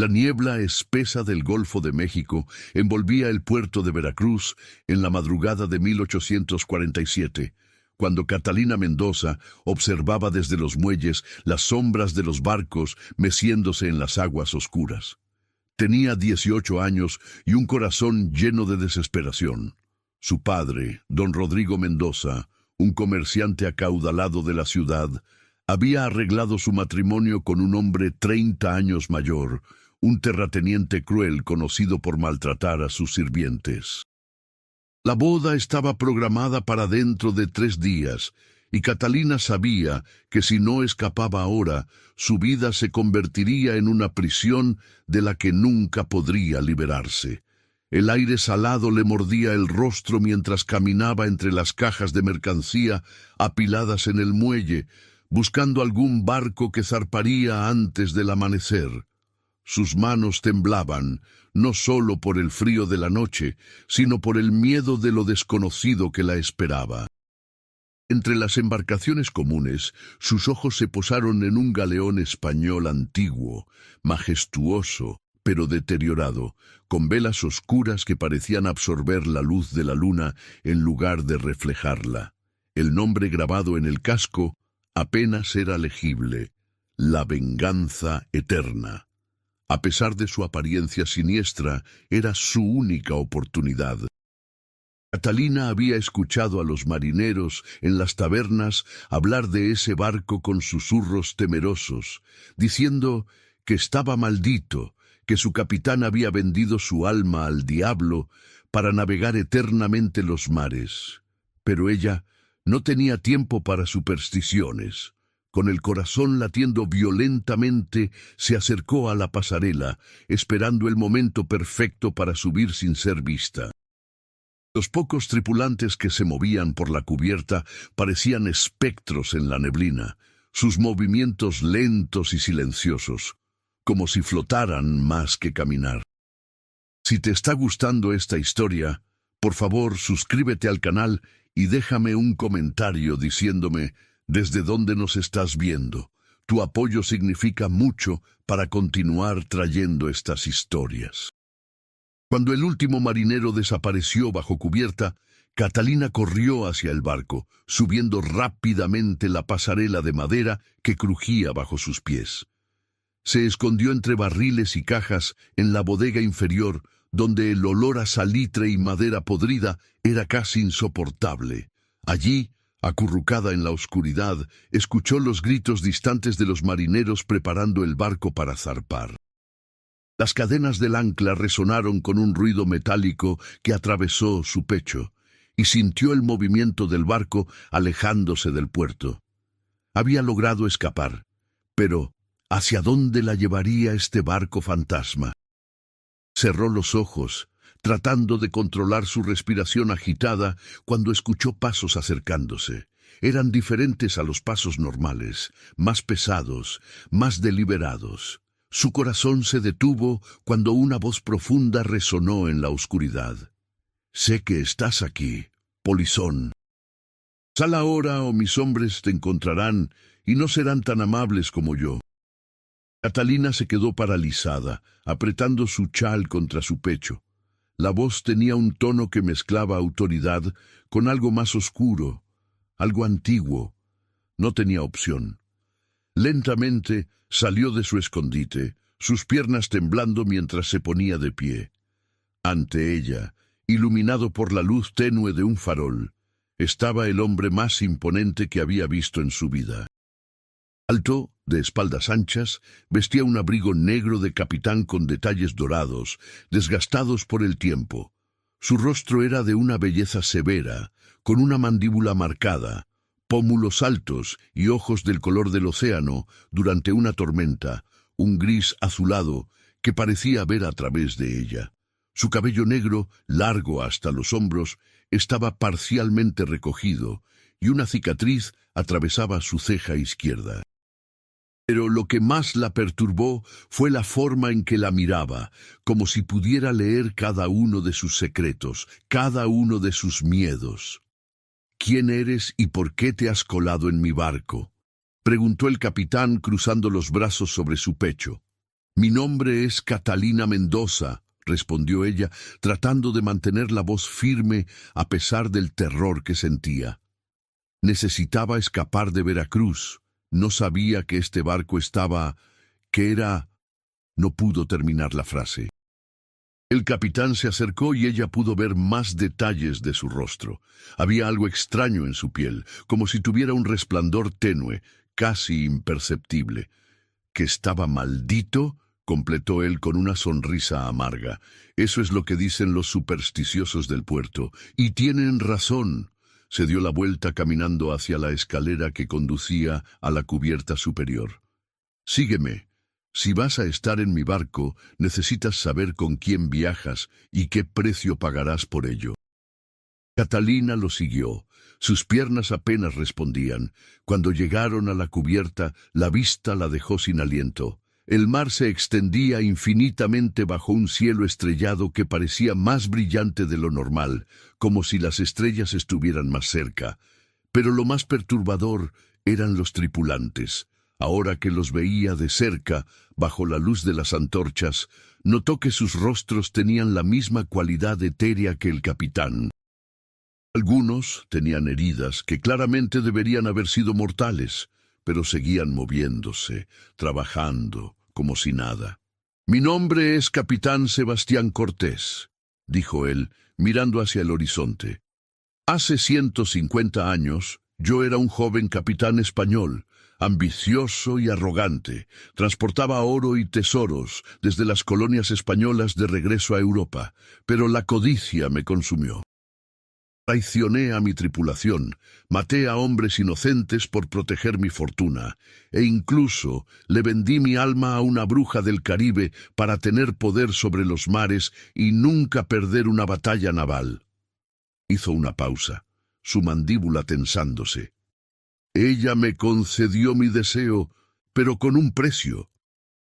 La niebla espesa del Golfo de México envolvía el puerto de Veracruz en la madrugada de 1847, cuando Catalina Mendoza observaba desde los muelles las sombras de los barcos meciéndose en las aguas oscuras. Tenía 18 años y un corazón lleno de desesperación. Su padre, don Rodrigo Mendoza, un comerciante acaudalado de la ciudad, había arreglado su matrimonio con un hombre 30 años mayor, un terrateniente cruel conocido por maltratar a sus sirvientes. La boda estaba programada para dentro de 3 días, y Catalina sabía que si no escapaba ahora, su vida se convertiría en una prisión de la que nunca podría liberarse. El aire salado le mordía el rostro mientras caminaba entre las cajas de mercancía apiladas en el muelle, buscando algún barco que zarparía antes del amanecer. Sus manos temblaban, no solo por el frío de la noche, sino por el miedo de lo desconocido que la esperaba. Entre las embarcaciones comunes, sus ojos se posaron en un galeón español antiguo, majestuoso, pero deteriorado, con velas oscuras que parecían absorber la luz de la luna en lugar de reflejarla. El nombre grabado en el casco apenas era legible: La Venganza Eterna. A pesar de su apariencia siniestra, era su única oportunidad. Catalina había escuchado a los marineros en las tabernas hablar de ese barco con susurros temerosos, diciendo que estaba maldito, que su capitán había vendido su alma al diablo para navegar eternamente los mares. Pero ella no tenía tiempo para supersticiones. Con el corazón latiendo violentamente, se acercó a la pasarela, esperando el momento perfecto para subir sin ser vista. Los pocos tripulantes que se movían por la cubierta parecían espectros en la neblina, sus movimientos lentos y silenciosos, como si flotaran más que caminar. Si te está gustando esta historia, por favor suscríbete al canal y déjame un comentario diciéndome desde dónde nos estás viendo. Tu apoyo significa mucho para continuar trayendo estas historias. Cuando el último marinero desapareció bajo cubierta, Catalina corrió hacia el barco, subiendo rápidamente la pasarela de madera que crujía bajo sus pies. Se escondió entre barriles y cajas en la bodega inferior, donde el olor a salitre y madera podrida era casi insoportable. Allí, acurrucada en la oscuridad, escuchó los gritos distantes de los marineros preparando el barco para zarpar. Las cadenas del ancla resonaron con un ruido metálico que atravesó su pecho, y sintió el movimiento del barco alejándose del puerto. Había logrado escapar, pero ¿hacia dónde la llevaría este barco fantasma? Cerró los ojos, tratando de controlar su respiración agitada cuando escuchó pasos acercándose. Eran diferentes a los pasos normales, más pesados, más deliberados. Su corazón se detuvo cuando una voz profunda resonó en la oscuridad. «Sé que estás aquí, polizón. Sal ahora o mis hombres te encontrarán y no serán tan amables como yo». Catalina se quedó paralizada, apretando su chal contra su pecho. La voz tenía un tono que mezclaba autoridad con algo más oscuro, algo antiguo. No tenía opción. Lentamente salió de su escondite, sus piernas temblando mientras se ponía de pie. Ante ella, iluminado por la luz tenue de un farol, estaba el hombre más imponente que había visto en su vida. Alto, de espaldas anchas, vestía un abrigo negro de capitán con detalles dorados, desgastados por el tiempo. Su rostro era de una belleza severa, con una mandíbula marcada, pómulos altos y ojos del color del océano durante una tormenta, un gris azulado que parecía ver a través de ella. Su cabello negro, largo hasta los hombros, estaba parcialmente recogido, y una cicatriz atravesaba su ceja izquierda. Pero lo que más la perturbó fue la forma en que la miraba, como si pudiera leer cada uno de sus secretos, cada uno de sus miedos. «¿Quién eres y por qué te has colado en mi barco?», preguntó el capitán cruzando los brazos sobre su pecho. Mi nombre es Catalina Mendoza, respondió ella, tratando de mantener la voz firme a pesar del terror que sentía. Necesitaba escapar de Veracruz. No sabía que este barco estaba... que era... No pudo terminar la frase. El capitán se acercó y ella pudo ver más detalles de su rostro. Había algo extraño en su piel, como si tuviera un resplandor tenue, casi imperceptible. ¿Que estaba maldito?, completó él con una sonrisa amarga. Eso es lo que dicen los supersticiosos del puerto, y tienen razón. Se dio la vuelta caminando hacia la escalera que conducía a la cubierta superior. Sígueme. Si vas a estar en mi barco, necesitas saber con quién viajas y qué precio pagarás por ello. Catalina lo siguió. Sus piernas apenas respondían. Cuando llegaron a la cubierta, la vista la dejó sin aliento. El mar se extendía infinitamente bajo un cielo estrellado que parecía más brillante de lo normal, como si las estrellas estuvieran más cerca. Pero lo más perturbador eran los tripulantes. Ahora que los veía de cerca, bajo la luz de las antorchas, notó que sus rostros tenían la misma cualidad etérea que el capitán. Algunos tenían heridas que claramente deberían haber sido mortales, pero seguían moviéndose, trabajando, como si nada. «Mi nombre es Capitán Sebastián Cortés», dijo él, mirando hacia el horizonte. «Hace 150 años, yo era un joven capitán español, ambicioso y arrogante. Transportaba oro y tesoros desde las colonias españolas de regreso a Europa, pero la codicia me consumió. Traicioné a mi tripulación, maté a hombres inocentes por proteger mi fortuna, e incluso le vendí mi alma a una bruja del Caribe para tener poder sobre los mares y nunca perder una batalla naval». Hizo una pausa, su mandíbula tensándose. «Ella me concedió mi deseo, pero con un precio.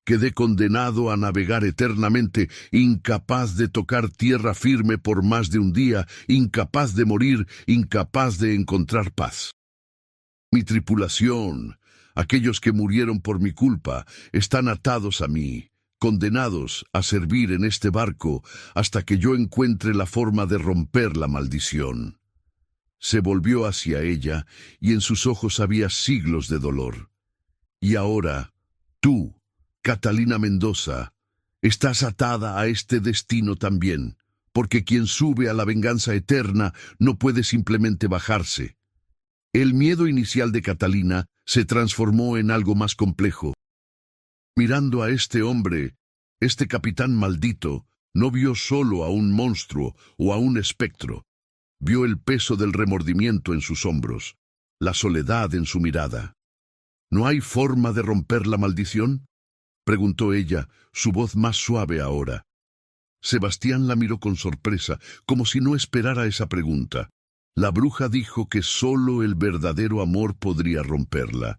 Quedé condenado a navegar eternamente, incapaz de tocar tierra firme por más de un día, incapaz de morir, incapaz de encontrar paz. Mi tripulación, aquellos que murieron por mi culpa, están atados a mí, condenados a servir en este barco hasta que yo encuentre la forma de romper la maldición». Se volvió hacia ella y en sus ojos había siglos de dolor. «Y ahora, tú, Catalina Mendoza, estás atada a este destino también, porque quien sube a la venganza eterna no puede simplemente bajarse». El miedo inicial de Catalina se transformó en algo más complejo. Mirando a este hombre, este capitán maldito, no vio solo a un monstruo o a un espectro. Vio el peso del remordimiento en sus hombros, la soledad en su mirada. «¿No hay forma de romper la maldición?», preguntó ella, su voz más suave ahora. Sebastián la miró con sorpresa, como si no esperara esa pregunta. La bruja dijo que solo el verdadero amor podría romperla.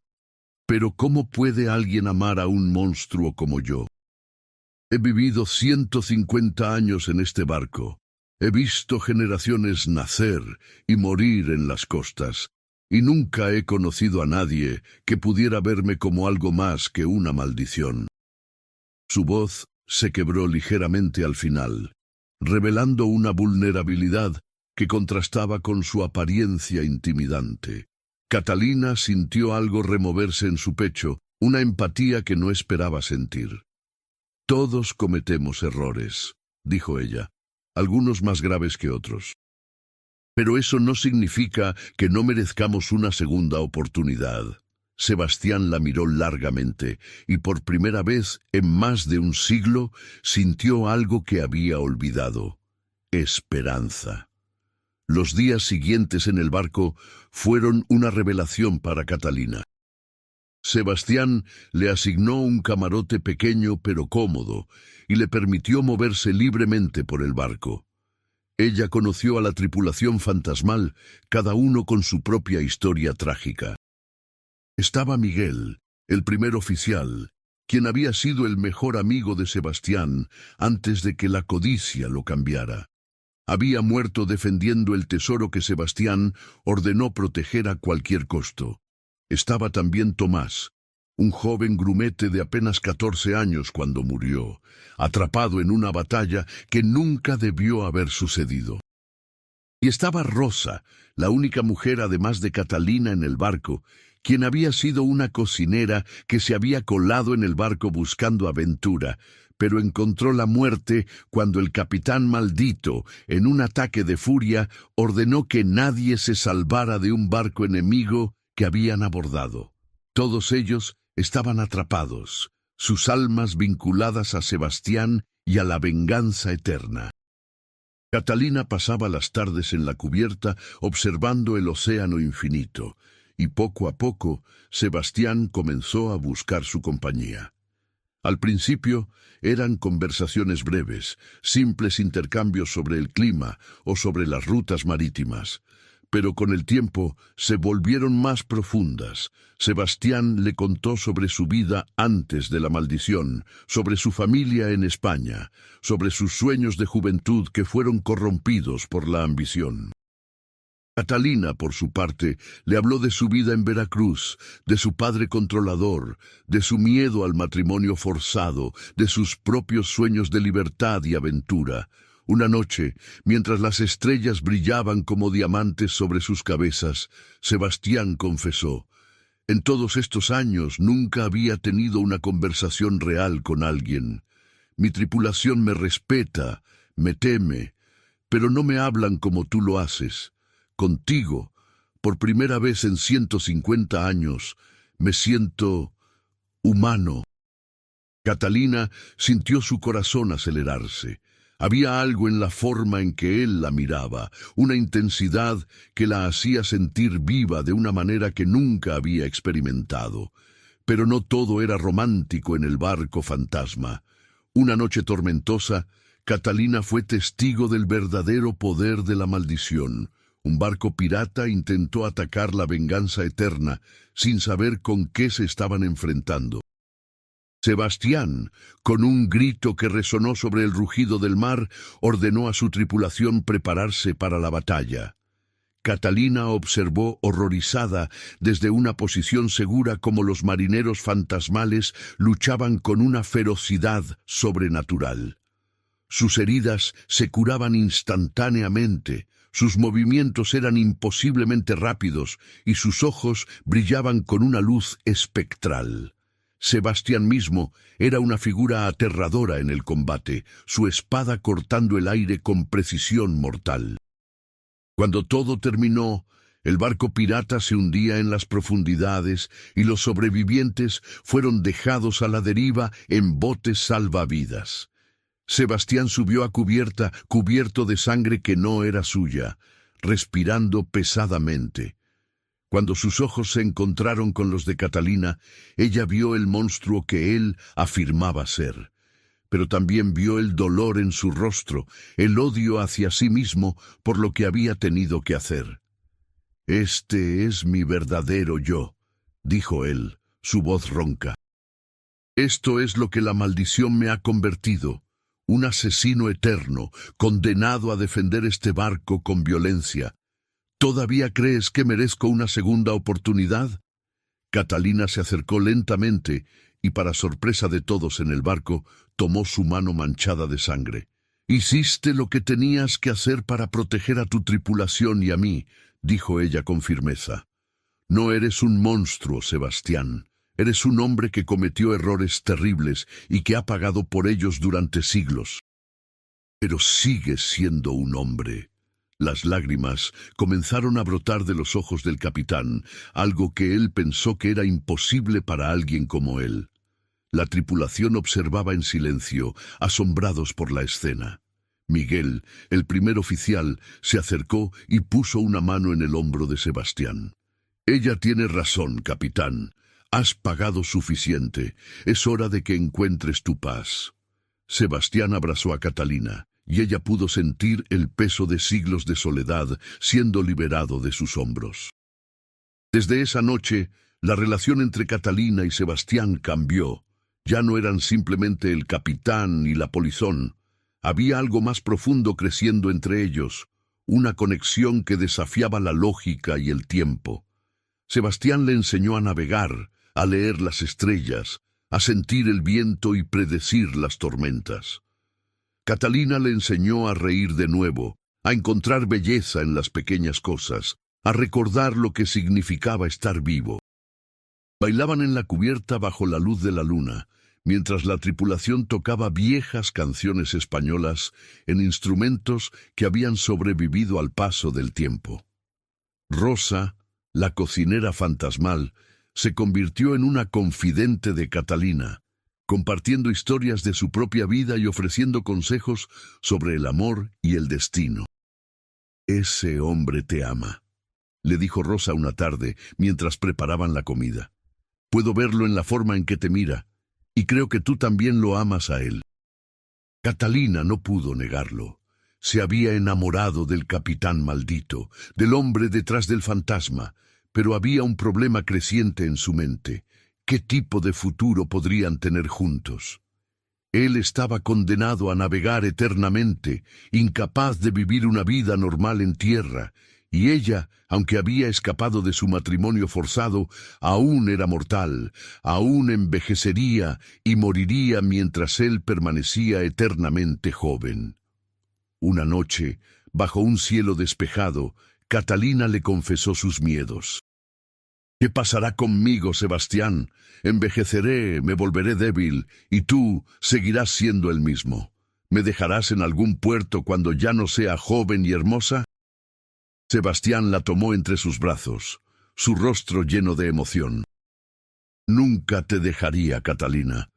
«Pero ¿cómo puede alguien amar a un monstruo como yo? He vivido 150 años en este barco. He visto generaciones nacer y morir en las costas, y nunca he conocido a nadie que pudiera verme como algo más que una maldición». Su voz se quebró ligeramente al final, revelando una vulnerabilidad que contrastaba con su apariencia intimidante. Catalina sintió algo removerse en su pecho, una empatía que no esperaba sentir. «Todos cometemos errores», dijo ella, «algunos más graves que otros. Pero eso no significa que no merezcamos una segunda oportunidad». Sebastián la miró largamente y por primera vez en más de un siglo sintió algo que había olvidado: esperanza. Los días siguientes en el barco fueron una revelación para Catalina. Sebastián le asignó un camarote pequeño pero cómodo y le permitió moverse libremente por el barco. Ella conoció a la tripulación fantasmal, cada uno con su propia historia trágica. Estaba Miguel, el primer oficial, quien había sido el mejor amigo de Sebastián antes de que la codicia lo cambiara. Había muerto defendiendo el tesoro que Sebastián ordenó proteger a cualquier costo. Estaba también Tomás, un joven grumete de apenas 14 años cuando murió, atrapado en una batalla que nunca debió haber sucedido. Y estaba Rosa, la única mujer además de Catalina en el barco, quien había sido una cocinera que se había colado en el barco buscando aventura, pero encontró la muerte cuando el capitán maldito, en un ataque de furia, ordenó que nadie se salvara de un barco enemigo que habían abordado. Todos ellos estaban atrapados, sus almas vinculadas a Sebastián y a la venganza eterna. Catalina pasaba las tardes en la cubierta observando el océano infinito, y poco a poco Sebastián comenzó a buscar su compañía. Al principio eran conversaciones breves, simples intercambios sobre el clima o sobre las rutas marítimas, pero con el tiempo se volvieron más profundas. Sebastián le contó sobre su vida antes de la maldición, sobre su familia en España, sobre sus sueños de juventud que fueron corrompidos por la ambición. Catalina, por su parte, le habló de su vida en Veracruz, de su padre controlador, de su miedo al matrimonio forzado, de sus propios sueños de libertad y aventura. Una noche, mientras las estrellas brillaban como diamantes sobre sus cabezas, Sebastián confesó: «En todos estos años nunca había tenido una conversación real con alguien. Mi tripulación me respeta, me teme, pero no me hablan como tú lo haces. Contigo, por primera vez en 150 años, me siento humano». Catalina sintió su corazón acelerarse. Había algo en la forma en que él la miraba, una intensidad que la hacía sentir viva de una manera que nunca había experimentado. Pero no todo era romántico en el barco fantasma. Una noche tormentosa, Catalina fue testigo del verdadero poder de la maldición. Un barco pirata intentó atacar la venganza eterna, sin saber con qué se estaban enfrentando. Sebastián, con un grito que resonó sobre el rugido del mar, ordenó a su tripulación prepararse para la batalla. Catalina observó horrorizada desde una posición segura cómo los marineros fantasmales luchaban con una ferocidad sobrenatural. Sus heridas se curaban instantáneamente, sus movimientos eran imposiblemente rápidos y sus ojos brillaban con una luz espectral. Sebastián mismo era una figura aterradora en el combate, su espada cortando el aire con precisión mortal. Cuando todo terminó, el barco pirata se hundía en las profundidades y los sobrevivientes fueron dejados a la deriva en botes salvavidas. Sebastián subió a cubierta, cubierto de sangre que no era suya, respirando pesadamente. Cuando sus ojos se encontraron con los de Catalina, ella vio el monstruo que él afirmaba ser. Pero también vio el dolor en su rostro, el odio hacia sí mismo por lo que había tenido que hacer. «Este es mi verdadero yo», dijo él, su voz ronca. «Esto es lo que la maldición me ha convertido, un asesino eterno, condenado a defender este barco con violencia. ¿Todavía crees que merezco una segunda oportunidad?» Catalina se acercó lentamente y, para sorpresa de todos en el barco, tomó su mano manchada de sangre. «Hiciste lo que tenías que hacer para proteger a tu tripulación y a mí», dijo ella con firmeza. «No eres un monstruo, Sebastián. Eres un hombre que cometió errores terribles y que ha pagado por ellos durante siglos. Pero sigues siendo un hombre». Las lágrimas comenzaron a brotar de los ojos del capitán, algo que él pensó que era imposible para alguien como él. La tripulación observaba en silencio, asombrados por la escena. Miguel, el primer oficial, se acercó y puso una mano en el hombro de Sebastián. «Ella tiene razón, capitán. Has pagado suficiente. Es hora de que encuentres tu paz». Sebastián abrazó a Catalina, y ella pudo sentir el peso de siglos de soledad siendo liberado de sus hombros. Desde esa noche, la relación entre Catalina y Sebastián cambió. Ya no eran simplemente el capitán y la polizón. Había algo más profundo creciendo entre ellos, una conexión que desafiaba la lógica y el tiempo. Sebastián le enseñó a navegar, a leer las estrellas, a sentir el viento y predecir las tormentas. Catalina le enseñó a reír de nuevo, a encontrar belleza en las pequeñas cosas, a recordar lo que significaba estar vivo. Bailaban en la cubierta bajo la luz de la luna, mientras la tripulación tocaba viejas canciones españolas en instrumentos que habían sobrevivido al paso del tiempo. Rosa, la cocinera fantasmal, se convirtió en una confidente de Catalina, compartiendo historias de su propia vida y ofreciendo consejos sobre el amor y el destino. «Ese hombre te ama», le dijo Rosa una tarde mientras preparaban la comida. «Puedo verlo en la forma en que te mira, y creo que tú también lo amas a él». Catalina no pudo negarlo. Se había enamorado del capitán maldito, del hombre detrás del fantasma, pero había un problema creciente en su mente. ¿Qué tipo de futuro podrían tener juntos? Él estaba condenado a navegar eternamente, incapaz de vivir una vida normal en tierra, y ella, aunque había escapado de su matrimonio forzado, aún era mortal, aún envejecería y moriría mientras él permanecía eternamente joven. Una noche, bajo un cielo despejado, Catalina le confesó sus miedos. «¿Qué pasará conmigo, Sebastián? Envejeceré, me volveré débil, y tú seguirás siendo el mismo. ¿Me dejarás en algún puerto cuando ya no sea joven y hermosa?» Sebastián la tomó entre sus brazos, su rostro lleno de emoción. «Nunca te dejaría, Catalina.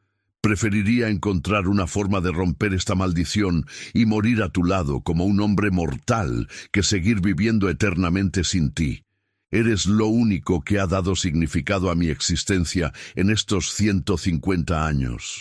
Preferiría encontrar una forma de romper esta maldición y morir a tu lado como un hombre mortal que seguir viviendo eternamente sin ti. Eres lo único que ha dado significado a mi existencia en estos 150 años».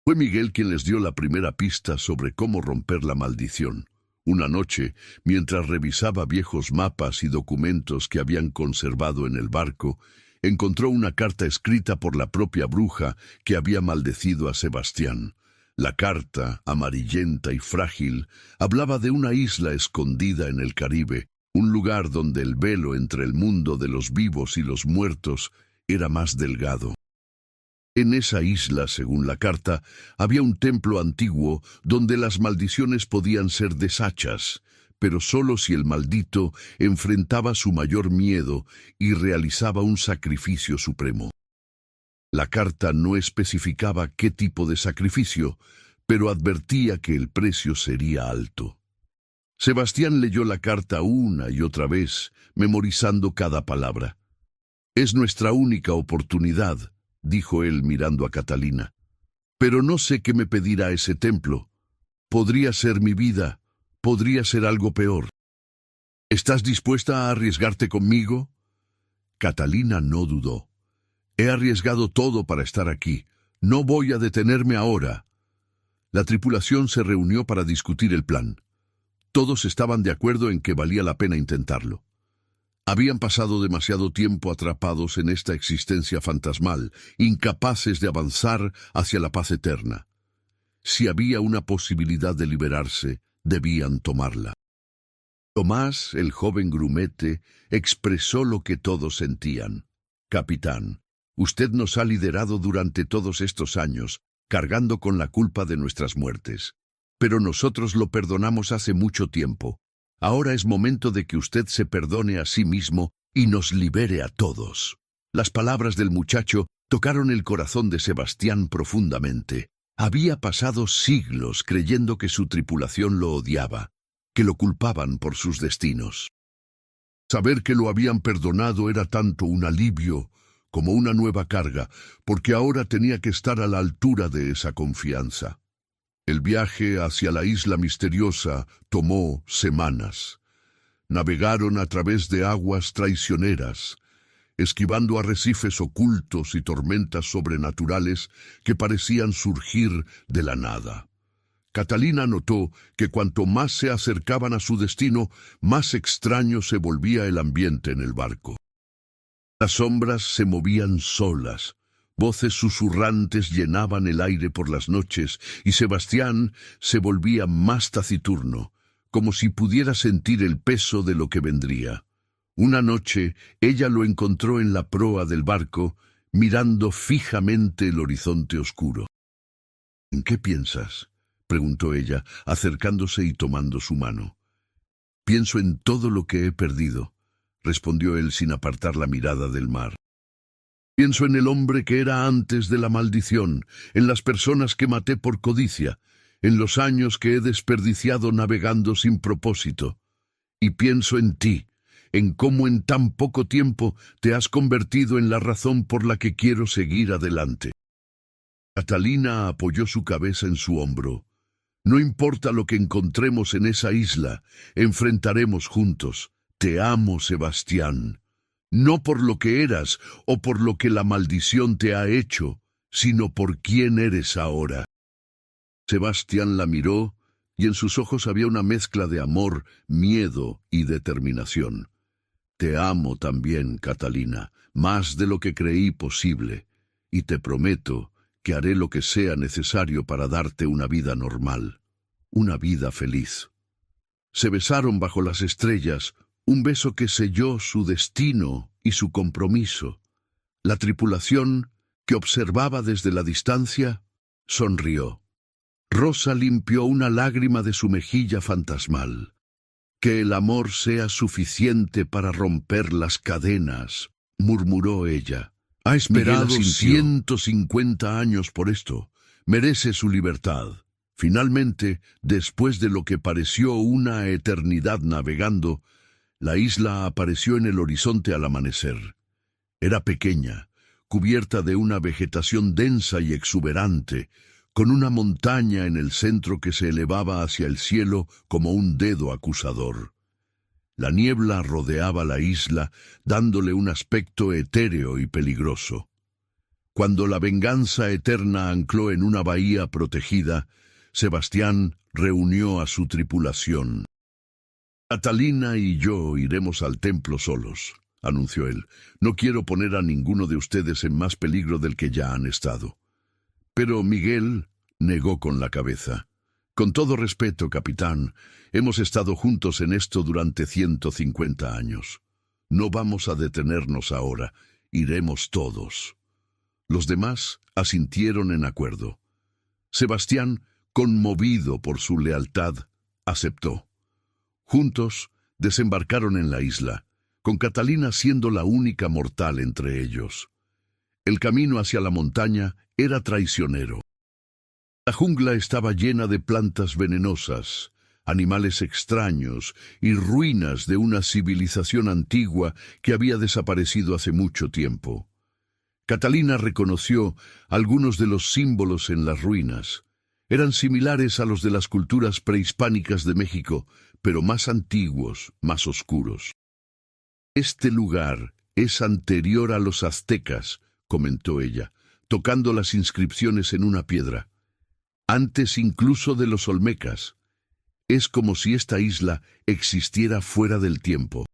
Fue Miguel quien les dio la primera pista sobre cómo romper la maldición. Una noche, mientras revisaba viejos mapas y documentos que habían conservado en el barco, encontró una carta escrita por la propia bruja que había maldecido a Sebastián. La carta, amarillenta y frágil, hablaba de una isla escondida en el Caribe, un lugar donde el velo entre el mundo de los vivos y los muertos era más delgado. En esa isla, según la carta, había un templo antiguo donde las maldiciones podían ser deshachas, pero solo si el maldito enfrentaba su mayor miedo y realizaba un sacrificio supremo. La carta no especificaba qué tipo de sacrificio, pero advertía que el precio sería alto. Sebastián leyó la carta una y otra vez, memorizando cada palabra. «Es nuestra única oportunidad», dijo él mirando a Catalina. «Pero no sé qué me pedirá ese templo. Podría ser mi vida, podría ser algo peor. ¿Estás dispuesta a arriesgarte conmigo?» Catalina no dudó. «He arriesgado todo para estar aquí. No voy a detenerme ahora». La tripulación se reunió para discutir el plan. Todos estaban de acuerdo en que valía la pena intentarlo. Habían pasado demasiado tiempo atrapados en esta existencia fantasmal, incapaces de avanzar hacia la paz eterna. Si había una posibilidad de liberarse, debían tomarla. Tomás, el joven grumete, expresó lo que todos sentían. «Capitán, usted nos ha liderado durante todos estos años, cargando con la culpa de nuestras muertes. Pero nosotros lo perdonamos hace mucho tiempo. Ahora es momento de que usted se perdone a sí mismo y nos libere a todos». Las palabras del muchacho tocaron el corazón de Sebastián profundamente. Había pasado siglos creyendo que su tripulación lo odiaba, que lo culpaban por sus destinos. Saber que lo habían perdonado era tanto un alivio como una nueva carga, porque ahora tenía que estar a la altura de esa confianza. El viaje hacia la isla misteriosa tomó semanas. Navegaron a través de aguas traicioneras, esquivando arrecifes ocultos y tormentas sobrenaturales que parecían surgir de la nada. Catalina notó que cuanto más se acercaban a su destino, más extraño se volvía el ambiente en el barco. Las sombras se movían solas, voces susurrantes llenaban el aire por las noches y Sebastián se volvía más taciturno, como si pudiera sentir el peso de lo que vendría. Una noche ella lo encontró en la proa del barco, mirando fijamente el horizonte oscuro. ¿En qué piensas?, preguntó ella, acercándose y tomando su mano. Pienso en todo lo que he perdido, respondió él sin apartar la mirada del mar. Pienso en el hombre que era antes de la maldición, en las personas que maté por codicia, en los años que he desperdiciado navegando sin propósito. Y pienso en ti, en cómo en tan poco tiempo te has convertido en la razón por la que quiero seguir adelante. Catalina apoyó su cabeza en su hombro. No importa lo que encontremos en esa isla, enfrentaremos juntos. Te amo, Sebastián. No por lo que eras o por lo que la maldición te ha hecho, sino por quién eres ahora. Sebastián la miró, y en sus ojos había una mezcla de amor, miedo y determinación. Te amo también, Catalina, más de lo que creí posible, y te prometo que haré lo que sea necesario para darte una vida normal, una vida feliz. Se besaron bajo las estrellas, un beso que selló su destino y su compromiso. La tripulación, que observaba desde la distancia, sonrió. Rosa limpió una lágrima de su mejilla fantasmal. Que el amor sea suficiente para romper las cadenas, murmuró ella. Ha esperado 150 años por esto. Merece su libertad. Finalmente, después de lo que pareció una eternidad navegando, la isla apareció en el horizonte al amanecer. Era pequeña, cubierta de una vegetación densa y exuberante, con una montaña en el centro que se elevaba hacia el cielo como un dedo acusador. La niebla rodeaba la isla, dándole un aspecto etéreo y peligroso. Cuando la venganza eterna ancló en una bahía protegida, Sebastián reunió a su tripulación. Catalina y yo iremos al templo solos, anunció él. No quiero poner a ninguno de ustedes en más peligro del que ya han estado. Pero Miguel negó con la cabeza. Con todo respeto, capitán, hemos estado juntos en esto durante 150 años. No vamos a detenernos ahora, iremos todos. Los demás asintieron en acuerdo. Sebastián, conmovido por su lealtad, aceptó. Juntos desembarcaron en la isla, con Catalina siendo la única mortal entre ellos. El camino hacia la montaña era traicionero. La jungla estaba llena de plantas venenosas, animales extraños y ruinas de una civilización antigua que había desaparecido hace mucho tiempo. Catalina reconoció algunos de los símbolos en las ruinas. Eran similares a los de las culturas prehispánicas de México, pero más antiguos, más oscuros. Este lugar es anterior a los aztecas, comentó ella, tocando las inscripciones en una piedra. Antes incluso de los olmecas. Es como si esta isla existiera fuera del tiempo.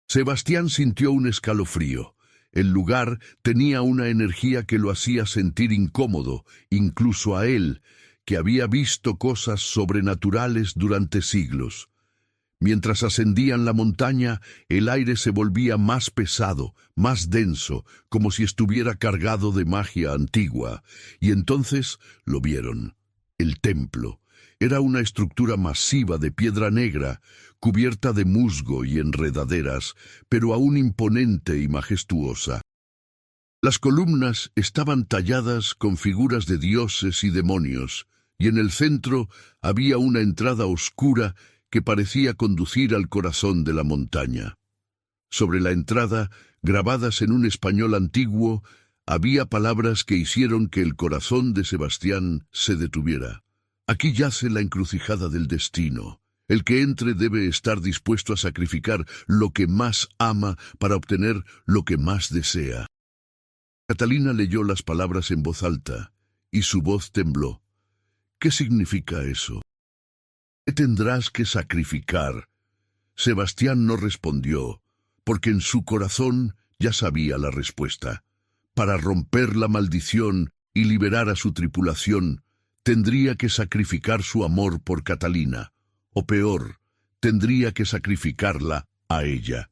Sebastián sintió un escalofrío. El lugar tenía una energía que lo hacía sentir incómodo, incluso a él, que había visto cosas sobrenaturales durante siglos. Mientras ascendían la montaña, el aire se volvía más pesado, más denso, como si estuviera cargado de magia antigua, y entonces lo vieron. El templo era una estructura masiva de piedra negra, cubierta de musgo y enredaderas, pero aún imponente y majestuosa. Las columnas estaban talladas con figuras de dioses y demonios, y en el centro había una entrada oscura que parecía conducir al corazón de la montaña. Sobre la entrada, grabadas en un español antiguo, había palabras que hicieron que el corazón de Sebastián se detuviera. Aquí yace la encrucijada del destino. El que entre debe estar dispuesto a sacrificar lo que más ama para obtener lo que más desea. Catalina leyó las palabras en voz alta, y su voz tembló. ¿Qué significa eso? ¿Qué tendrás que sacrificar? Sebastián no respondió, porque en su corazón ya sabía la respuesta. Para romper la maldición y liberar a su tripulación, tendría que sacrificar su amor por Catalina, o peor, tendría que sacrificarla a ella.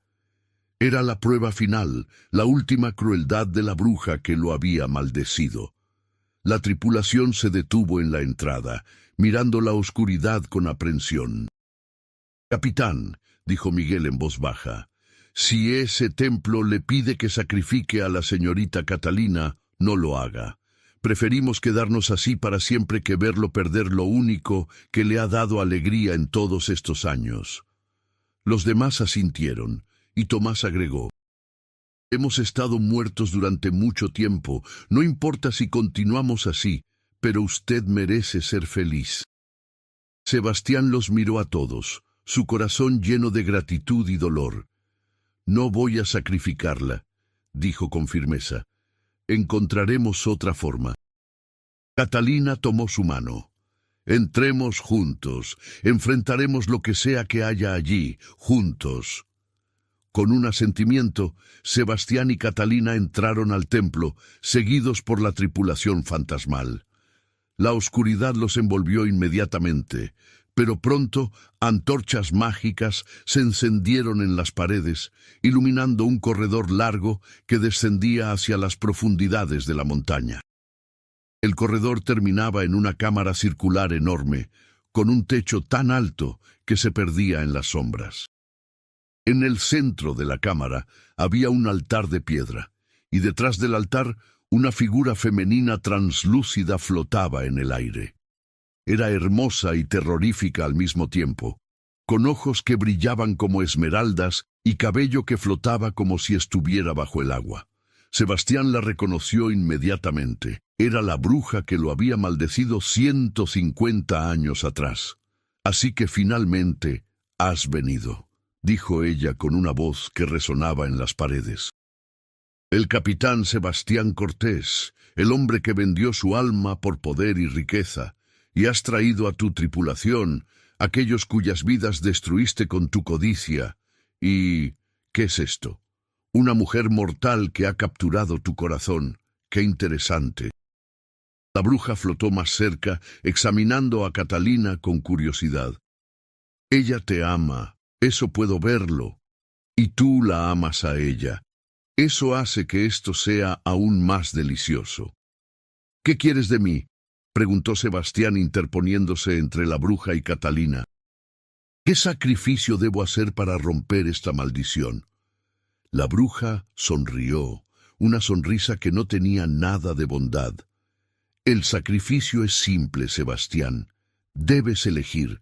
Era la prueba final, la última crueldad de la bruja que lo había maldecido. La tripulación se detuvo en la entrada, mirando la oscuridad con aprensión. «Capitán», dijo Miguel en voz baja, «si ese templo le pide que sacrifique a la señorita Catalina, no lo haga. Preferimos quedarnos así para siempre que verlo perder lo único que le ha dado alegría en todos estos años». Los demás asintieron, y Tomás agregó, «Hemos estado muertos durante mucho tiempo, no importa si continuamos así, pero usted merece ser feliz». Sebastián los miró a todos, su corazón lleno de gratitud y dolor. «No voy a sacrificarla», dijo con firmeza. «Encontraremos otra forma». Catalina tomó su mano. «Entremos juntos, enfrentaremos lo que sea que haya allí, juntos». Con un asentimiento, Sebastián y Catalina entraron al templo, seguidos por la tripulación fantasmal. La oscuridad los envolvió inmediatamente, pero pronto antorchas mágicas se encendieron en las paredes, iluminando un corredor largo que descendía hacia las profundidades de la montaña. El corredor terminaba en una cámara circular enorme, con un techo tan alto que se perdía en las sombras. En el centro de la cámara había un altar de piedra, y detrás del altar una figura femenina translúcida flotaba en el aire. Era hermosa y terrorífica al mismo tiempo, con ojos que brillaban como esmeraldas y cabello que flotaba como si estuviera bajo el agua. Sebastián la reconoció inmediatamente. Era la bruja que lo había maldecido 150 años atrás. «Así que finalmente has venido», dijo ella con una voz que resonaba en las paredes. «El capitán Sebastián Cortés, el hombre que vendió su alma por poder y riqueza, y has traído a tu tripulación aquellos cuyas vidas destruiste con tu codicia. Y ¿qué es esto? Una mujer mortal que ha capturado tu corazón. ¡Qué interesante!». La bruja flotó más cerca, examinando a Catalina con curiosidad. «Ella te ama, eso puedo verlo, y tú la amas a ella. Eso hace que esto sea aún más delicioso». «¿Qué quieres de mí?», preguntó Sebastián interponiéndose entre la bruja y Catalina. «¿Qué sacrificio debo hacer para romper esta maldición?». La bruja sonrió, una sonrisa que no tenía nada de bondad. «El sacrificio es simple, Sebastián. Debes elegir.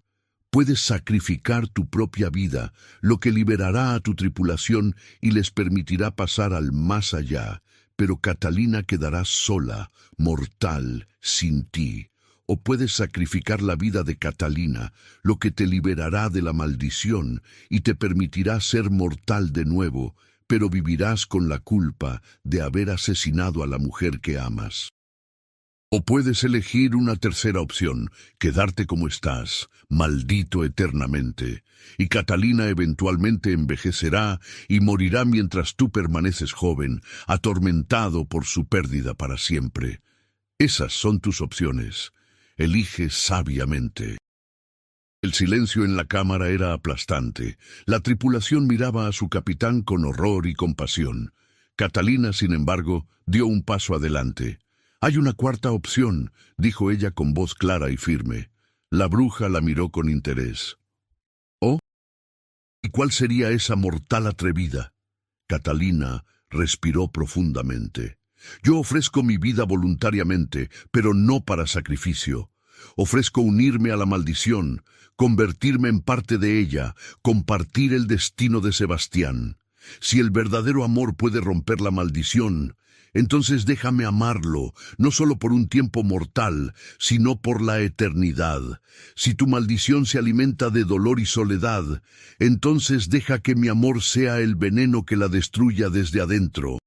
Puedes sacrificar tu propia vida, lo que liberará a tu tripulación y les permitirá pasar al más allá, pero Catalina quedará sola, mortal, sin ti. O puedes sacrificar la vida de Catalina, lo que te liberará de la maldición y te permitirá ser mortal de nuevo, pero vivirás con la culpa de haber asesinado a la mujer que amas. O puedes elegir una tercera opción, quedarte como estás, maldito eternamente, y Catalina eventualmente envejecerá y morirá mientras tú permaneces joven, atormentado por su pérdida para siempre. Esas son tus opciones. Elige sabiamente». El silencio en la cámara era aplastante. La tripulación miraba a su capitán con horror y compasión. Catalina, sin embargo, dio un paso adelante. «Hay una cuarta opción», dijo ella con voz clara y firme. La bruja la miró con interés. «¿Oh? ¿Y cuál sería esa mortal atrevida?». Catalina respiró profundamente. «Yo ofrezco mi vida voluntariamente, pero no para sacrificio. Ofrezco unirme a la maldición, convertirme en parte de ella, compartir el destino de Sebastián. Si el verdadero amor puede romper la maldición, entonces déjame amarlo, no solo por un tiempo mortal, sino por la eternidad. Si tu maldición se alimenta de dolor y soledad, entonces deja que mi amor sea el veneno que la destruya desde adentro».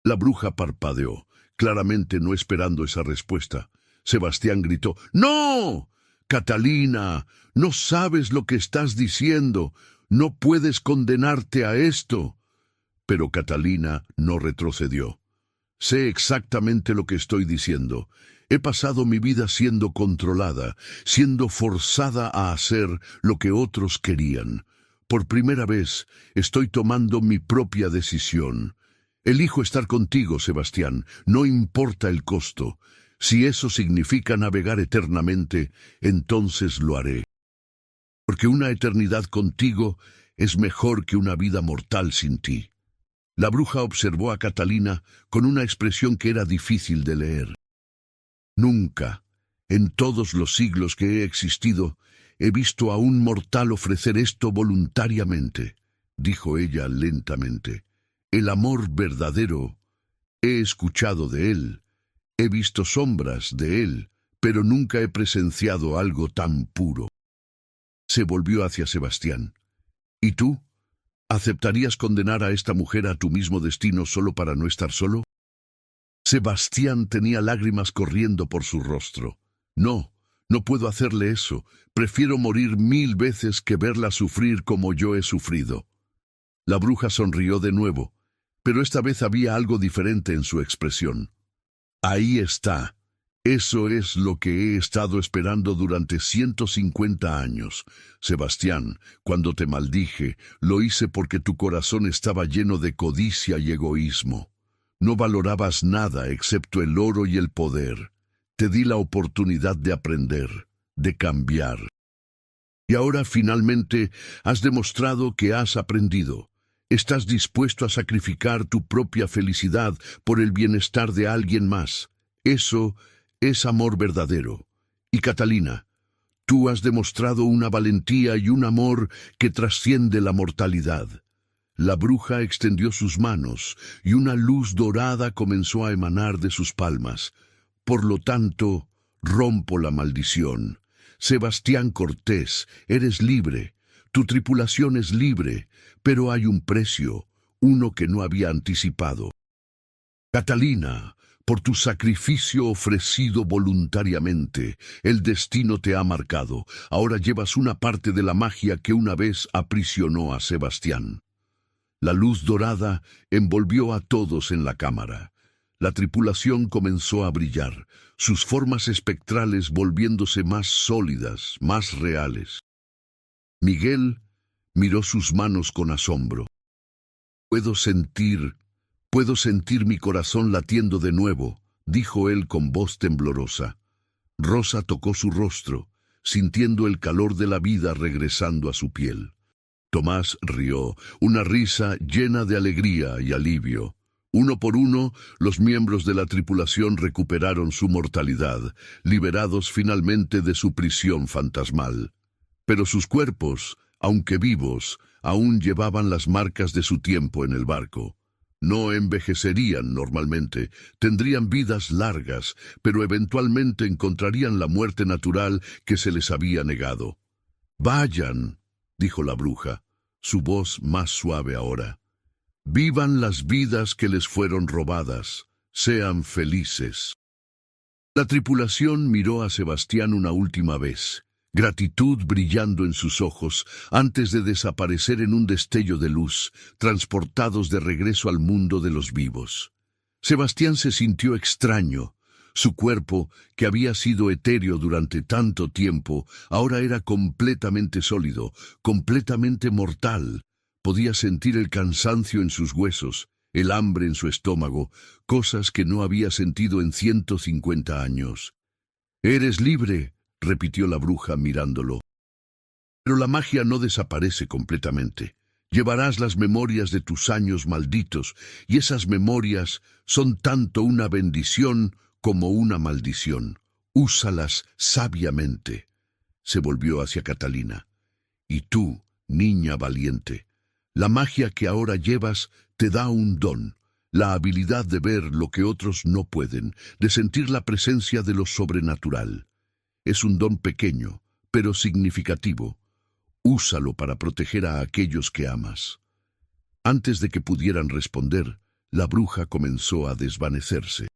La bruja parpadeó, claramente no esperando esa respuesta. Sebastián gritó: «¡No! Catalina, no sabes lo que estás diciendo. No puedes condenarte a esto». Pero Catalina no retrocedió. «Sé exactamente lo que estoy diciendo. He pasado mi vida siendo controlada, siendo forzada a hacer lo que otros querían. Por primera vez estoy tomando mi propia decisión. Elijo estar contigo, Sebastián, no importa el costo. Si eso significa navegar eternamente, entonces lo haré. Porque una eternidad contigo es mejor que una vida mortal sin ti. La bruja observó a Catalina con una expresión que era difícil de leer. Nunca, en todos los siglos que he existido, he visto a un mortal ofrecer esto voluntariamente, dijo ella lentamente. El amor verdadero, he escuchado de él, he visto sombras de él, pero nunca he presenciado algo tan puro. Se volvió hacia Sebastián. ¿Y tú? ¿Aceptarías condenar a esta mujer a tu mismo destino solo para no estar solo? Sebastián tenía lágrimas corriendo por su rostro. No, no puedo hacerle eso. Prefiero morir 1000 veces que verla sufrir como yo he sufrido. La bruja sonrió de nuevo, pero esta vez había algo diferente en su expresión. Ahí está. Eso es lo que he estado esperando durante 150 años. Sebastián, cuando te maldije, lo hice porque tu corazón estaba lleno de codicia y egoísmo. No valorabas nada excepto el oro y el poder. Te di la oportunidad de aprender, de cambiar. Y ahora finalmente has demostrado que has aprendido. Estás dispuesto a sacrificar tu propia felicidad por el bienestar de alguien más. Eso es amor verdadero. Y Catalina, tú has demostrado una valentía y un amor que trasciende la mortalidad. La bruja extendió sus manos y una luz dorada comenzó a emanar de sus palmas. Por lo tanto, rompo la maldición. Sebastián Cortés, eres libre. Tu tripulación es libre, pero hay un precio, uno que no había anticipado. Catalina, por tu sacrificio ofrecido voluntariamente, el destino te ha marcado. Ahora llevas una parte de la magia que una vez aprisionó a Sebastián. La luz dorada envolvió a todos en la cámara. La tripulación comenzó a brillar, sus formas espectrales volviéndose más sólidas, más reales. Miguel miró sus manos con asombro. Puedo sentir mi corazón latiendo de nuevo, dijo él con voz temblorosa. Rosa tocó su rostro, sintiendo el calor de la vida regresando a su piel. Tomás rió, una risa llena de alegría y alivio. Uno por uno, los miembros de la tripulación recuperaron su mortalidad, liberados finalmente de su prisión fantasmal. Pero sus cuerpos, aunque vivos, aún llevaban las marcas de su tiempo en el barco. No envejecerían normalmente, tendrían vidas largas, pero eventualmente encontrarían la muerte natural que se les había negado. «Vayan», dijo la bruja, su voz más suave ahora. «Vivan las vidas que les fueron robadas. Sean felices». La tripulación miró a Sebastián una última vez, gratitud brillando en sus ojos antes de desaparecer en un destello de luz, transportados de regreso al mundo de los vivos. Sebastián se sintió extraño. Su cuerpo, que había sido etéreo durante tanto tiempo, ahora era completamente sólido, completamente mortal. Podía sentir el cansancio en sus huesos, el hambre en su estómago, cosas que no había sentido en 150 años. «Eres libre», repitió la bruja mirándolo. «Pero la magia no desaparece completamente. Llevarás las memorias de tus años malditos, y esas memorias son tanto una bendición como una maldición. Úsalas sabiamente». Se volvió hacia Catalina. «Y tú, niña valiente, la magia que ahora llevas te da un don, la habilidad de ver lo que otros no pueden, de sentir la presencia de lo sobrenatural. Es un don pequeño, pero significativo. Úsalo para proteger a aquellos que amas». Antes de que pudieran responder, la bruja comenzó a desvanecerse.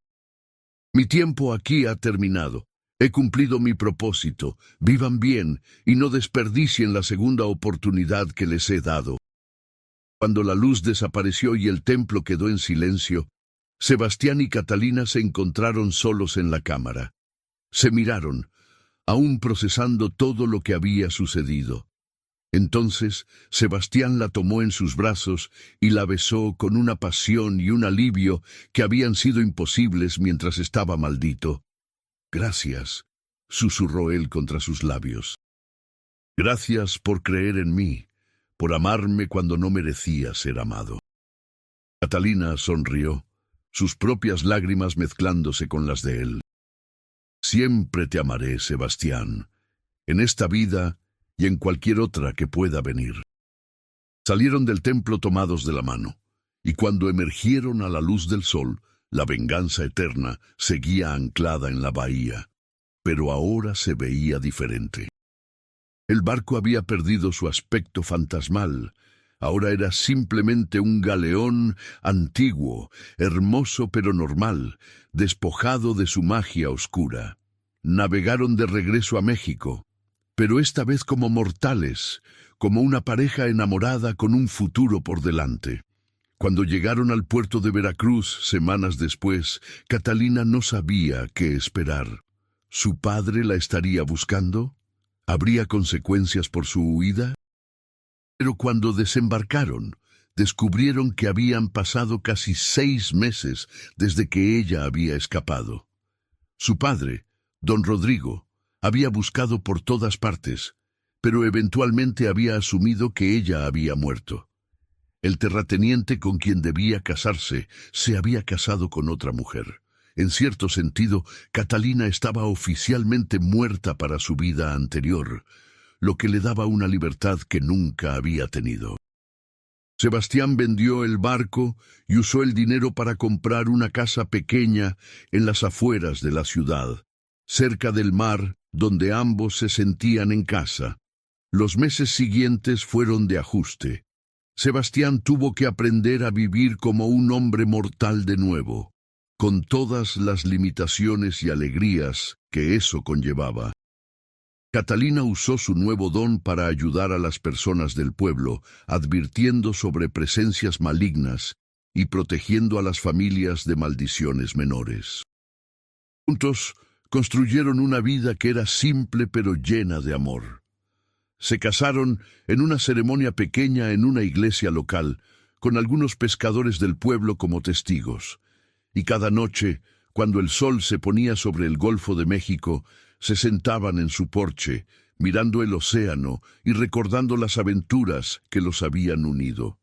«Mi tiempo aquí ha terminado. He cumplido mi propósito. Vivan bien y no desperdicien la segunda oportunidad que les he dado». Cuando la luz desapareció y el templo quedó en silencio, Sebastián y Catalina se encontraron solos en la cámara. Se miraron, aún procesando todo lo que había sucedido. Entonces Sebastián la tomó en sus brazos y la besó con una pasión y un alivio que habían sido imposibles mientras estaba maldito. «Gracias», susurró él contra sus labios. «Gracias por creer en mí, por amarme cuando no merecía ser amado». Catalina sonrió, sus propias lágrimas mezclándose con las de él. «Siempre te amaré, Sebastián, en esta vida y en cualquier otra que pueda venir». Salieron del templo tomados de la mano, y cuando emergieron a la luz del sol, la venganza eterna seguía anclada en la bahía, pero ahora se veía diferente. El barco había perdido su aspecto fantasmal. Ahora era simplemente un galeón antiguo, hermoso pero normal, despojado de su magia oscura. Navegaron de regreso a México, pero esta vez como mortales, como una pareja enamorada con un futuro por delante. Cuando llegaron al puerto de Veracruz, semanas después, Catalina no sabía qué esperar. ¿Su padre la estaría buscando? ¿Habría consecuencias por su huida? Pero cuando desembarcaron, descubrieron que habían pasado casi 6 meses desde que ella había escapado. Su padre, don Rodrigo, había buscado por todas partes, pero eventualmente había asumido que ella había muerto. El terrateniente con quien debía casarse se había casado con otra mujer. En cierto sentido, Catalina estaba oficialmente muerta para su vida anterior, lo que le daba una libertad que nunca había tenido. Sebastián vendió el barco y usó el dinero para comprar una casa pequeña en las afueras de la ciudad, cerca del mar, donde ambos se sentían en casa. Los meses siguientes fueron de ajuste. Sebastián tuvo que aprender a vivir como un hombre mortal de nuevo, con todas las limitaciones y alegrías que eso conllevaba. Catalina usó su nuevo don para ayudar a las personas del pueblo, advirtiendo sobre presencias malignas y protegiendo a las familias de maldiciones menores. Juntos construyeron una vida que era simple pero llena de amor. Se casaron en una ceremonia pequeña en una iglesia local, con algunos pescadores del pueblo como testigos. Y cada noche, cuando el sol se ponía sobre el Golfo de México, se sentaban en su porche, mirando el océano y recordando las aventuras que los habían unido.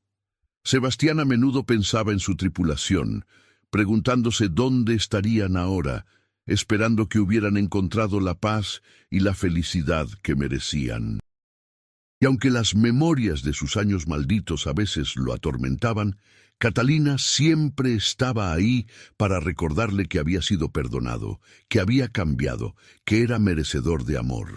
Sebastián a menudo pensaba en su tripulación, preguntándose dónde estarían ahora, esperando que hubieran encontrado la paz y la felicidad que merecían. Y aunque las memorias de sus años malditos a veces lo atormentaban, Catalina siempre estaba ahí para recordarle que había sido perdonado, que había cambiado, que era merecedor de amor.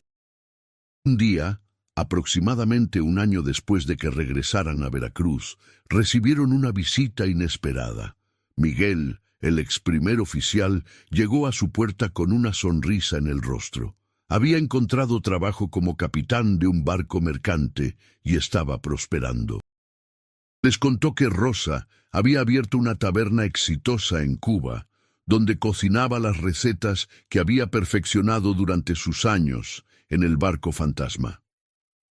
Un día, aproximadamente un año después de que regresaran a Veracruz, recibieron una visita inesperada. Miguel, el ex primer oficial, llegó a su puerta con una sonrisa en el rostro. Había encontrado trabajo como capitán de un barco mercante y estaba prosperando. Les contó que Rosa había abierto una taberna exitosa en Cuba, donde cocinaba las recetas que había perfeccionado durante sus años en el barco fantasma.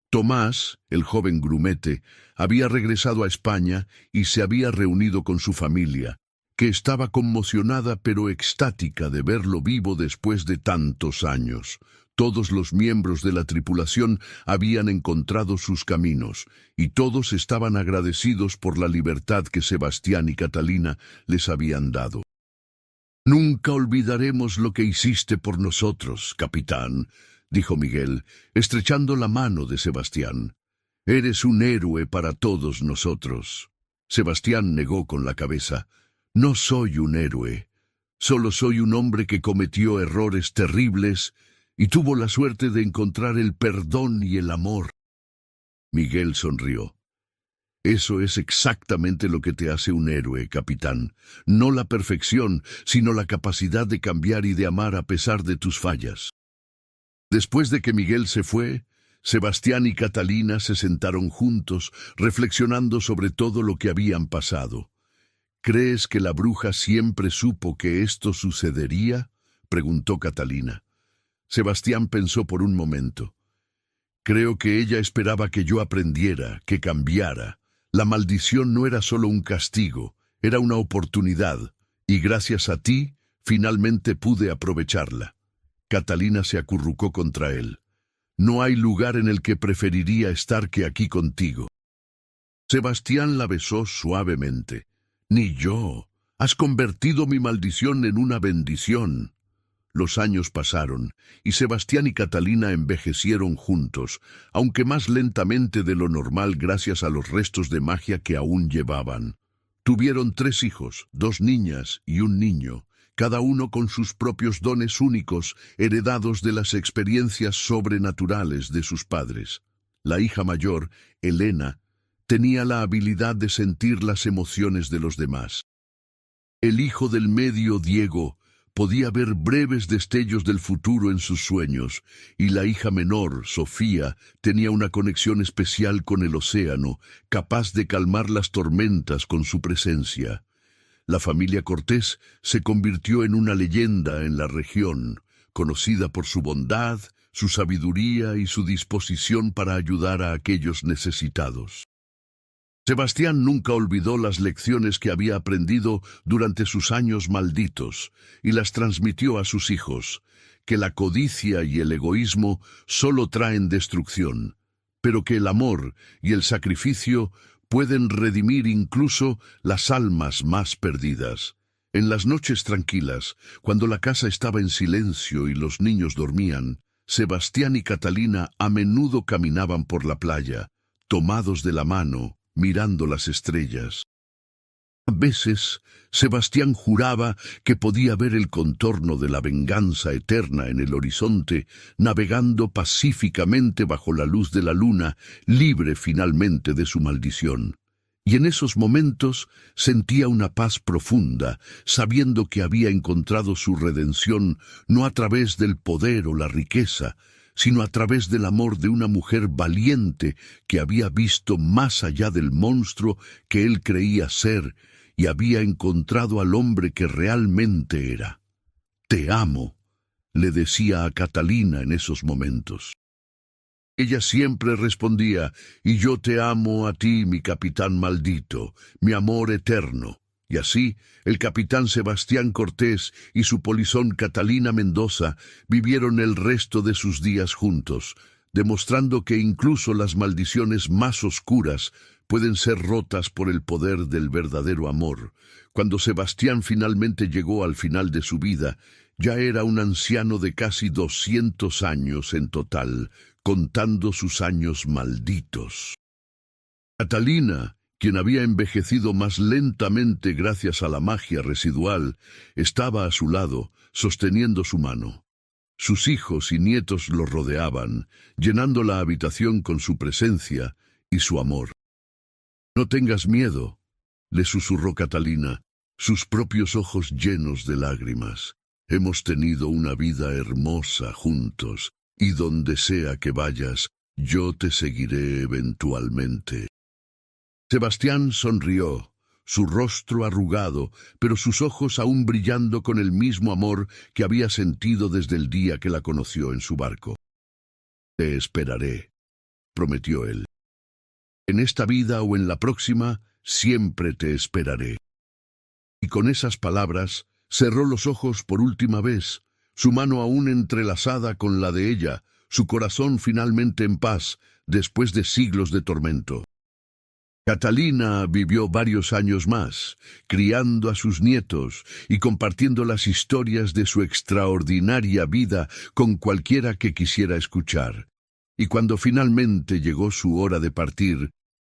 Tomás, el joven grumete, había regresado a España y se había reunido con su familia, que estaba conmocionada pero extática de verlo vivo después de tantos años. Todos los miembros de la tripulación habían encontrado sus caminos, y todos estaban agradecidos por la libertad que Sebastián y Catalina les habían dado. «Nunca olvidaremos lo que hiciste por nosotros, capitán», dijo Miguel, estrechando la mano de Sebastián. «Eres un héroe para todos nosotros». Sebastián negó con la cabeza. «No soy un héroe. Solo soy un hombre que cometió errores terribles y tuvo la suerte de encontrar el perdón y el amor». Miguel sonrió. «Eso es exactamente lo que te hace un héroe, capitán. No la perfección, sino la capacidad de cambiar y de amar a pesar de tus fallas». Después de que Miguel se fue, Sebastián y Catalina se sentaron juntos, reflexionando sobre todo lo que habían pasado. «¿Crees que la bruja siempre supo que esto sucedería?», preguntó Catalina. Sebastián pensó por un momento. Creo que ella esperaba que yo aprendiera, que cambiara. La maldición no era solo un castigo, era una oportunidad, y gracias a ti, finalmente pude aprovecharla. Catalina se acurrucó contra él. No hay lugar en el que preferiría estar que aquí contigo. Sebastián la besó suavemente. Ni yo. Has convertido mi maldición en una bendición. Los años pasaron, y Sebastián y Catalina envejecieron juntos, aunque más lentamente de lo normal gracias a los restos de magia que aún llevaban. Tuvieron 3 hijos, 2 niñas y un niño, cada uno con sus propios dones únicos, heredados de las experiencias sobrenaturales de sus padres. La hija mayor, Elena, tenía la habilidad de sentir las emociones de los demás. El hijo del medio, Diego, podía ver breves destellos del futuro en sus sueños, y la hija menor, Sofía, tenía una conexión especial con el océano, capaz de calmar las tormentas con su presencia. La familia Cortés se convirtió en una leyenda en la región, conocida por su bondad, su sabiduría y su disposición para ayudar a aquellos necesitados. Sebastián nunca olvidó las lecciones que había aprendido durante sus años malditos y las transmitió a sus hijos, que la codicia y el egoísmo solo traen destrucción, pero que el amor y el sacrificio pueden redimir incluso las almas más perdidas. En las noches tranquilas, cuando la casa estaba en silencio y los niños dormían, Sebastián y Catalina a menudo caminaban por la playa, tomados de la mano, mirando las estrellas. A veces, Sebastián juraba que podía ver el contorno de la venganza eterna en el horizonte, navegando pacíficamente bajo la luz de la luna, libre finalmente de su maldición. Y en esos momentos sentía una paz profunda, sabiendo que había encontrado su redención no a través del poder o la riqueza, sino a través del amor de una mujer valiente que había visto más allá del monstruo que él creía ser y había encontrado al hombre que realmente era. «Te amo», le decía a Catalina en esos momentos. Ella siempre respondía, «Y yo te amo a ti, mi capitán maldito, mi amor eterno». Y así, el capitán Sebastián Cortés y su polizón Catalina Mendoza vivieron el resto de sus días juntos, demostrando que incluso las maldiciones más oscuras pueden ser rotas por el poder del verdadero amor. Cuando Sebastián finalmente llegó al final de su vida, ya era un anciano de casi 200 años en total, contando sus años malditos. Catalina, quien había envejecido más lentamente gracias a la magia residual, estaba a su lado, sosteniendo su mano. Sus hijos y nietos lo rodeaban, llenando la habitación con su presencia y su amor. «No tengas miedo», le susurró Catalina, sus propios ojos llenos de lágrimas. «Hemos tenido una vida hermosa juntos, y donde sea que vayas, yo te seguiré eventualmente». Sebastián sonrió, su rostro arrugado, pero sus ojos aún brillando con el mismo amor que había sentido desde el día que la conoció en su barco. «Te esperaré», prometió él. «En esta vida o en la próxima, siempre te esperaré». Y con esas palabras, cerró los ojos por última vez, su mano aún entrelazada con la de ella, su corazón finalmente en paz, después de siglos de tormento. Catalina vivió varios años más, criando a sus nietos y compartiendo las historias de su extraordinaria vida con cualquiera que quisiera escuchar. Y cuando finalmente llegó su hora de partir,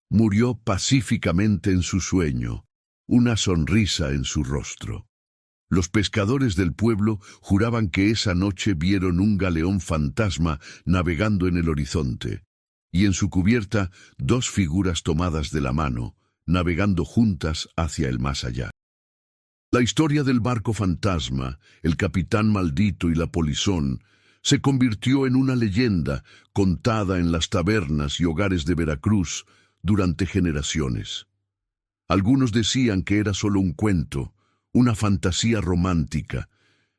murió pacíficamente en su sueño, una sonrisa en su rostro. Los pescadores del pueblo juraban que esa noche vieron un galeón fantasma navegando en el horizonte, y en su cubierta 2 figuras tomadas de la mano, navegando juntas hacia el más allá. La historia del barco fantasma, el capitán maldito y la polizón, se convirtió en una leyenda contada en las tabernas y hogares de Veracruz durante generaciones. Algunos decían que era solo un cuento, una fantasía romántica,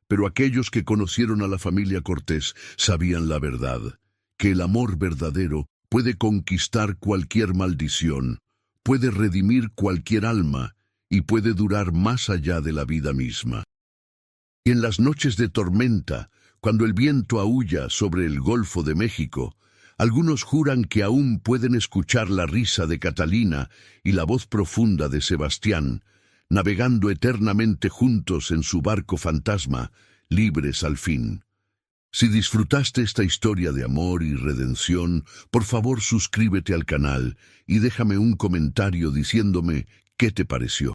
pero aquellos que conocieron a la familia Cortés sabían la verdad, que el amor verdadero puede conquistar cualquier maldición, puede redimir cualquier alma y puede durar más allá de la vida misma. Y en las noches de tormenta, cuando el viento aúlla sobre el Golfo de México, algunos juran que aún pueden escuchar la risa de Catalina y la voz profunda de Sebastián, navegando eternamente juntos en su barco fantasma, libres al fin. Si disfrutaste esta historia de amor y redención, por favor suscríbete al canal y déjame un comentario diciéndome qué te pareció.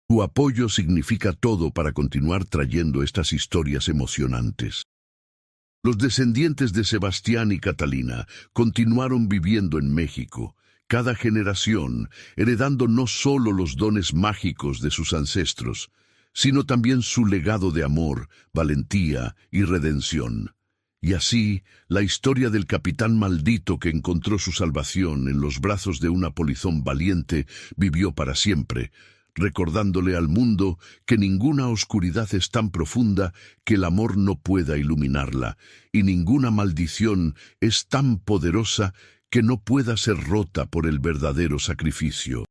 Tu apoyo significa todo para continuar trayendo estas historias emocionantes. Los descendientes de Sebastián y Catalina continuaron viviendo en México, cada generación heredando no solo los dones mágicos de sus ancestros, sino también su legado de amor, valentía y redención. Y así, la historia del capitán maldito que encontró su salvación en los brazos de una polizón valiente vivió para siempre, recordándole al mundo que ninguna oscuridad es tan profunda que el amor no pueda iluminarla, y ninguna maldición es tan poderosa que no pueda ser rota por el verdadero sacrificio.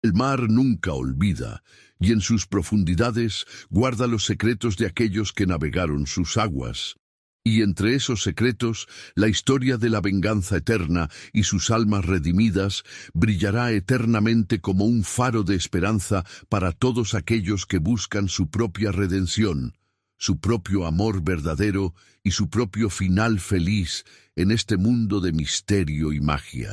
El mar nunca olvida, y en sus profundidades guarda los secretos de aquellos que navegaron sus aguas. Y entre esos secretos, la historia de la venganza eterna y sus almas redimidas brillará eternamente como un faro de esperanza para todos aquellos que buscan su propia redención, su propio amor verdadero y su propio final feliz en este mundo de misterio y magia.